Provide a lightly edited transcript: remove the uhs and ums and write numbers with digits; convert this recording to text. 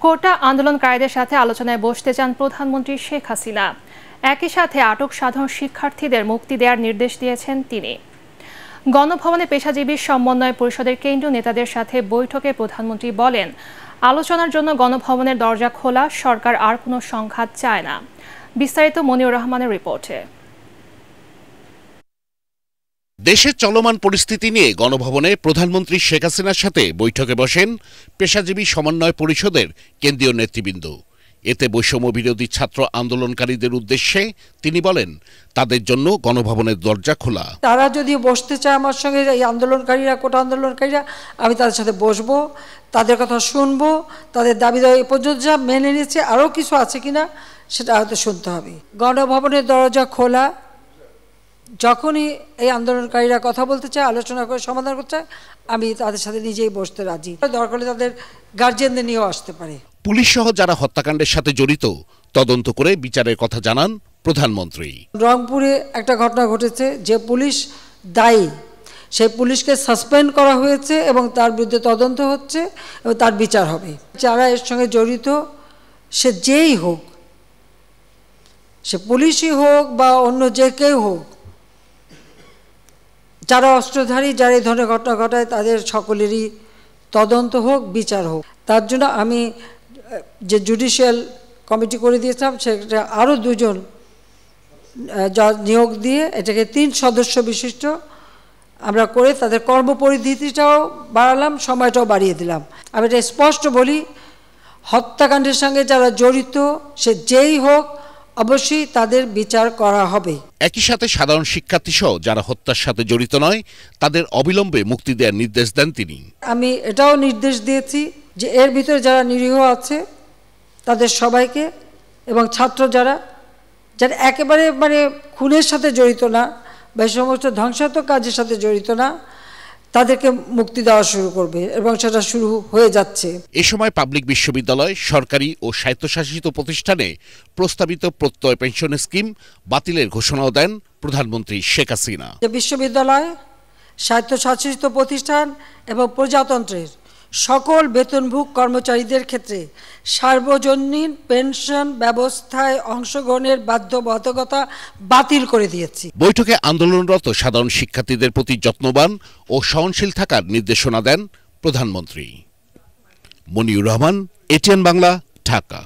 কোটা আন্দোলনকারীদের সাথে আলোচনায় বসতে চান প্রধানমন্ত্রী শেখ হাসিনা। একই সাথে আটক সাধারণ শিক্ষার্থীদের মুক্তি দেওয়ার নির্দেশ দিয়েছেন তিনি। গণভবনে পেশাজীবী সমন্বয় পরিষদের কেন্দ্রীয় নেতাদের সাথে বৈঠকে প্রধানমন্ত্রী বলেন, আলোচনার জন্য গণভবনের দরজা খোলা, সরকার আর কোনো সংঘাত চায় না। বিস্তারিত মনিউর রহমানের রিপোর্টে। দেশের চলমান পরিস্থিতি নিয়ে গণভবনে প্রধানমন্ত্রী শেখ হাসিনার সাথে বৈঠকে বসেন পেশাজীবী সমন্বয় পরিষদের কেন্দ্রীয় নেতৃবৃন্দ। এতে বৈষম্য বিরোধী ছাত্র আন্দোলনকারীদের উদ্দেশ্যে তিনি বলেন, তাদের জন্য গণভবনের দরজা খোলা। তারা যদি বসতে চায় আমার সঙ্গে, এই আন্দোলনকারীরা, কোটা আন্দোলনকারীরা, আমি তাদের সাথে বসবো, তাদের কথা শুনবো, তাদের দাবি দাবি এ পর্যন্ত যা মেনে নিয়েছে আরও কিছু আছে কিনা সেটা হয়তো শুনতে হবে। গণভবনের দরজা খোলা, যখনই এই আন্দোলনকারীরা কথা বলতে চায়, আলোচনা করে সমাধান করতে চায়, আমি তাদের সাথে নিজেই বসতে রাজি। দরকার হলে তাদের গার্জিয়ানদের নিয়েও আসতে পারে। পুলিশ সহ যারা হত্যাকাণ্ডের সাথে জড়িত তদন্ত করে বিচারের কথা জানান প্রধানমন্ত্রী। রংপুরে একটা ঘটনা ঘটেছে, যে পুলিশ দায়ী সেই পুলিশকে সাসপেন্ড করা হয়েছে এবং তার বিরুদ্ধে তদন্ত হচ্ছে এবং তার বিচার হবে। যারা এর সঙ্গে জড়িত, সে যেই হোক, সে পুলিশই হোক বা অন্য যে কেউ হোক, যারা অস্ত্রধারী, যারা এই ধরনের ঘটনা ঘটায়, তাদের সকলেরই তদন্ত হোক, বিচার হোক। তার জন্য আমি যে জুডিশিয়াল কমিটি করে দিয়েছিলাম, সেটা আরও দুজন নিয়োগ দিয়ে এটাকে 3 সদস্য বিশিষ্ট আমরা করে তাদের কর্মপরিধিটাও বাড়ালাম, সময়টাও বাড়িয়ে দিলাম। আমি এটা স্পষ্ট বলি, হত্যাকাণ্ডের সঙ্গে যারা জড়িত, সে যেই হোক, অবশ্যই তাদের বিচার করা হবে। একই সাথে সাধারণ শিক্ষার্থী সহ যারা হত্যার সাথে জড়িত নয়, তাদের অবিলম্বে মুক্তি দেওয়ার নির্দেশ দেন তিনি। আমি এটাও নির্দেশ দিয়েছি যে এর ভিতরে যারা নিরীহ আছে তাদের সবাইকে, এবং ছাত্র যারা একেবারে খুনের সাথে জড়িত না বা এই সমস্ত ধ্বংসাত্মক কাজের সাথে জড়িত না, তাদেরকে মুক্তি দেওয়া শুরু করবে এবং সেটা শুরু হয়ে যাচ্ছে। এ সময় পাবলিক বিশ্ববিদ্যালয়, সরকারি ও স্বায়ত্তশাসিত প্রতিষ্ঠানে প্রস্তাবিত প্রত্যয় পেনশন স্কিম বাতিলের ঘোষণাও দেন প্রধানমন্ত্রী শেখ হাসিনা। বিশ্ববিদ্যালয়, স্বায়ত্তশাসিত প্রতিষ্ঠান এবং প্রজাতন্ত্রের সকল বেতনভোগ কর্মচারীদের ক্ষেত্রে সার্বজনীন পেনশন ব্যবস্থায় অংশগ্রহণের বাধ্যবাধকতা বাতিল করে দিয়েছি। বৈঠকে আন্দোলনরত সাধারণ শিক্ষার্থীদের প্রতি যত্নবান ও সহনশীল থাকার নির্দেশনা দেন প্রধানমন্ত্রী। মনিউর রহমান, এটিএন বাংলা, ঢাকা।